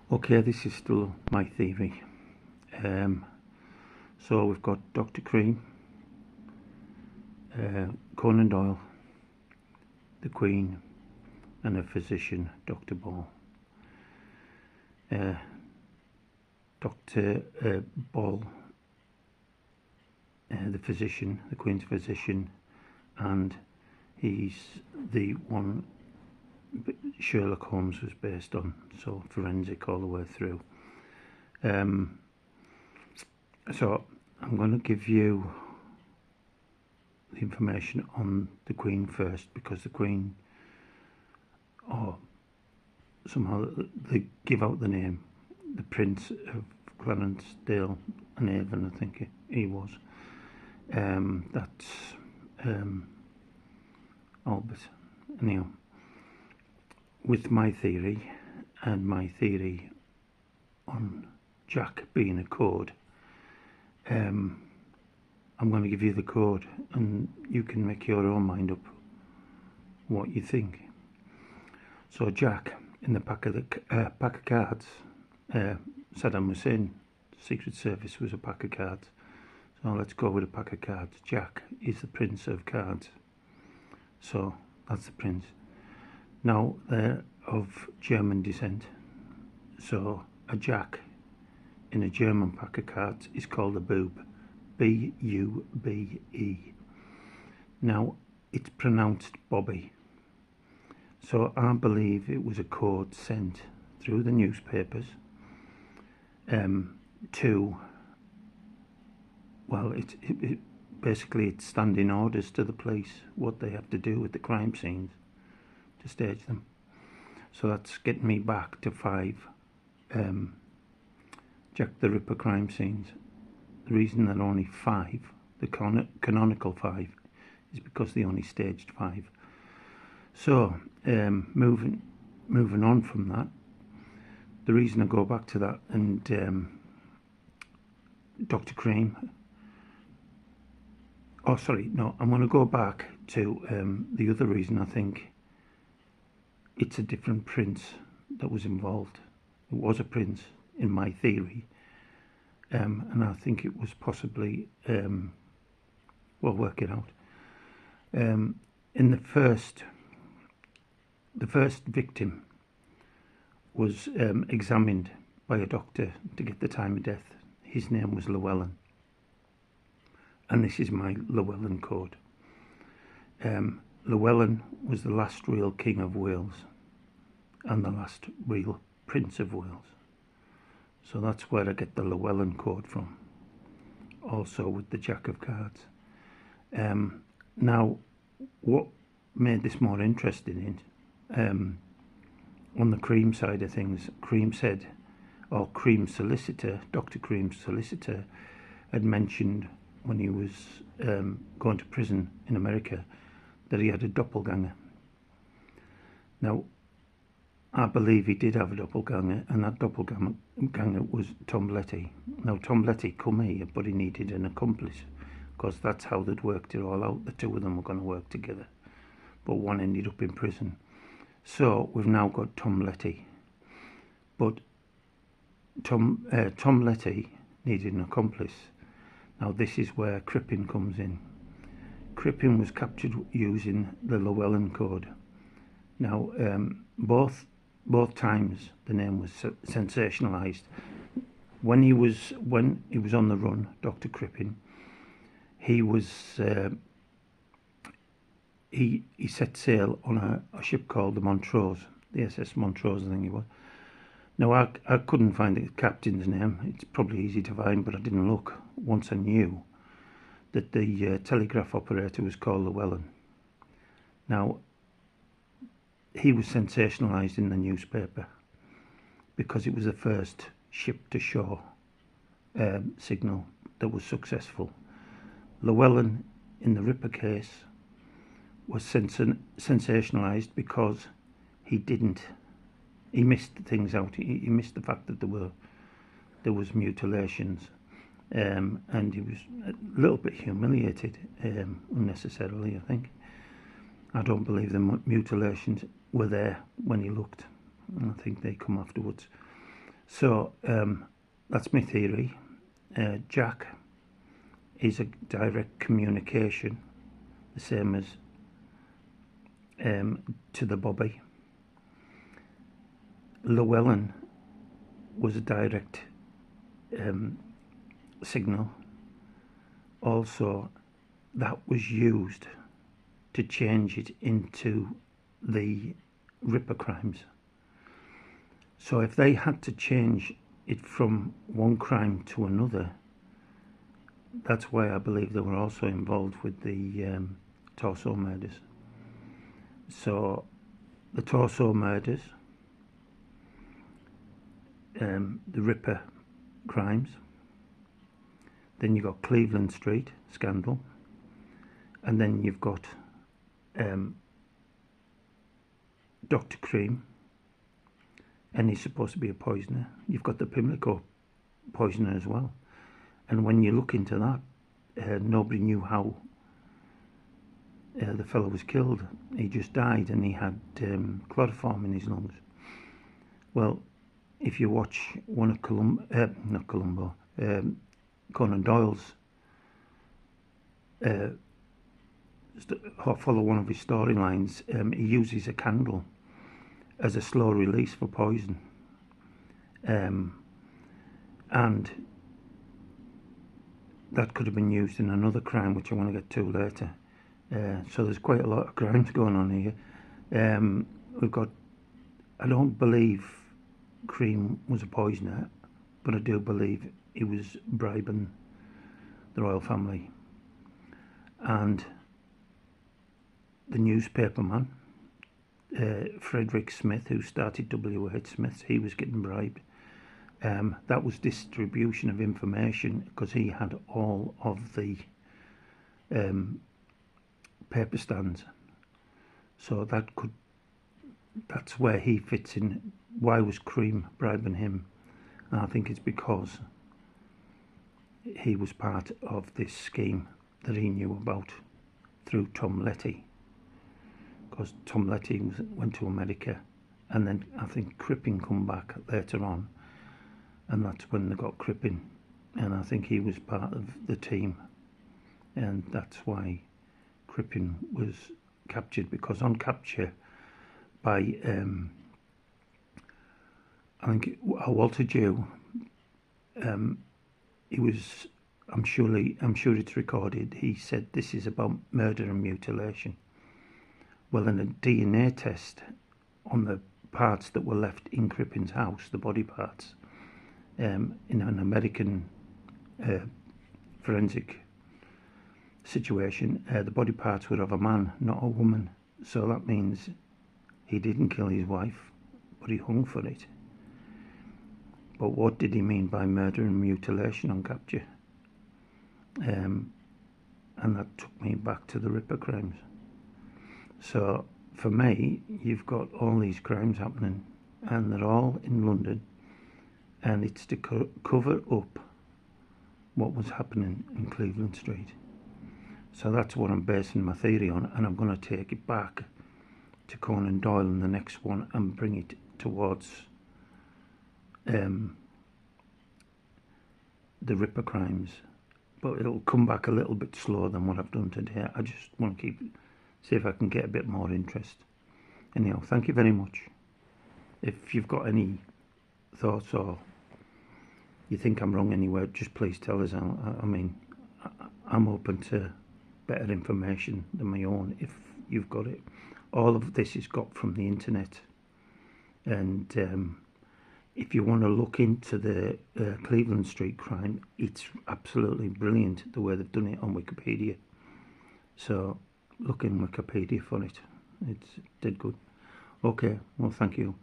Okay, this is still my theory. So we've got Dr. Cream, Conan Doyle, the Queen, and a physician, Dr. Ball. Dr. Ball, the physician, the Queen's physician, and he's the one Sherlock Holmes was based on, so forensic all the way through. So I'm going to give you the information on the Queen first, because the Queen, or somehow they give out the name, the Prince of Clarence Dale and Avon, I think he was. That's Albert. Anyhow, with my theory and my theory on Jack being a code, I'm going to give you the code and you can make your own mind up what you think. So Jack, in the pack of cards, Saddam Hussein Secret Service was a pack of cards. So let's go with a pack of cards. Jack is the Prince of Cards. So that's the Prince. Now they're of German descent. So a Jack in a German pack of cards is called a boob. B-U-B-E. Now it's pronounced Bobby. So I believe it was a code sent through the newspapers to, well, basically it's standing orders to the police what they have to do with the crime scenes to stage them. So that's getting me back to 5 Jack the Ripper crime scenes. The reason there are only 5, the canonical 5, is because they only staged 5. So moving on from that, the reason I go back to that and Dr. Cream, I'm going to go back to the other reason I think it's a different prince that was involved. It was a prince in my theory, and I think it was possibly, we'll work it out. In the first victim was examined by a doctor to get the time of death. His name was Llewellyn, and this is my Llewellyn code. Llewellyn was the last real King of Wales and the last real Prince of Wales. So that's where I get the Llewellyn code from, also with the Jack of Cards. Now, what made this more interesting in, on the Cream side of things, Cream said, or Cream's solicitor, Dr. Cream's solicitor, had mentioned when he was going to prison in America that he had a doppelganger. Now, I believe he did have a doppelganger, and that doppelganger was Tom Letty. Now, Tom Letty come here, but he needed an accomplice, because that's how they'd worked it all out. The two of them were going to work together, but one ended up in prison. So we've now got Tom Letty, but Tom Letty needed an accomplice. Now this is where Crippen comes in. Crippen was captured using the Llewellyn code. Now both times the name was sensationalized. When he was on the run, Dr. Crippen, he was he set sail on a ship called the Montrose, the SS Montrose, I think it was. Now I couldn't find the captain's name. It's probably easy to find, but I didn't look. Once I knew that the telegraph operator was called Llewellyn. Now he was sensationalized in the newspaper because it was the first ship-to-shore signal that was successful. Llewellyn, in the Ripper case, was sensationalized because he missed things out. He missed the fact that there was mutilations, and he was a little bit humiliated unnecessarily, I think. I don't believe the mutilations were there when he looked. I think they come afterwards. So that's my theory. Jack is a direct communication, the same as to the Bobby. Llewellyn was a direct signal. Also, that was used to change it into the Ripper crimes. So if they had to change it from one crime to another, that's why I believe they were also involved with the Torso murders. So the Torso murders, the Ripper crimes, then you've got Cleveland Street scandal, and then you've got Dr. Cream, and he's supposed to be a poisoner. You've got the Pimlico poisoner as well. And when you look into that, nobody knew how the fellow was killed. He just died, and he had chloroform in his lungs. Well, if you watch one of Conan Doyle's, follow one of his storylines, he uses a candle as a slow release for poison, and that could have been used in another crime, which I want to get to later. So there's quite a lot of crimes going on here. We've got, I don't believe Cream was a poisoner, but I do believe he was bribing the royal family. And the newspaper man, Frederick Smith, who started W.H. Smith, he was getting bribed. That was distribution of information, because he had all of the paper stands. So that's where he fits in. Why was Cream bribing him? And I think it's because he was part of this scheme that he knew about through Tom Letty. Because Tom Letty went to America, and then I think Crippen come back later on, and that's when they got Crippen, and I think he was part of the team, and that's why Crippen was captured, because on capture by I think Walter Jew, he was, I'm sure it's recorded, he said this is about murder and mutilation. Well, in a DNA test on the parts that were left in Crippen's house, the body parts, in an American forensic situation, the body parts were of a man, not a woman. So that means he didn't kill his wife, but he hung for it. But what did he mean by murder and mutilation on capture? And that took me back to the Ripper crimes. So for me, you've got all these crimes happening, and they're all in London, and it's to cover up what was happening in Cleveland Street. So that's what I'm basing my theory on, and I'm going to take it back to Conan Doyle in the next one and bring it towards the Ripper crimes. But it'll come back a little bit slower than what I've done today. I just want to see if I can get a bit more interest. Anyhow, thank you very much. If you've got any thoughts, or you think I'm wrong anywhere, just please tell us. I mean, I'm open to better information than my own if you've got it. All of this is got from the internet, and if you want to look into the Cleveland Street crime, it's absolutely brilliant the way they've done it on Wikipedia. So look in Wikipedia for it. It's dead good. Okay, well, thank you.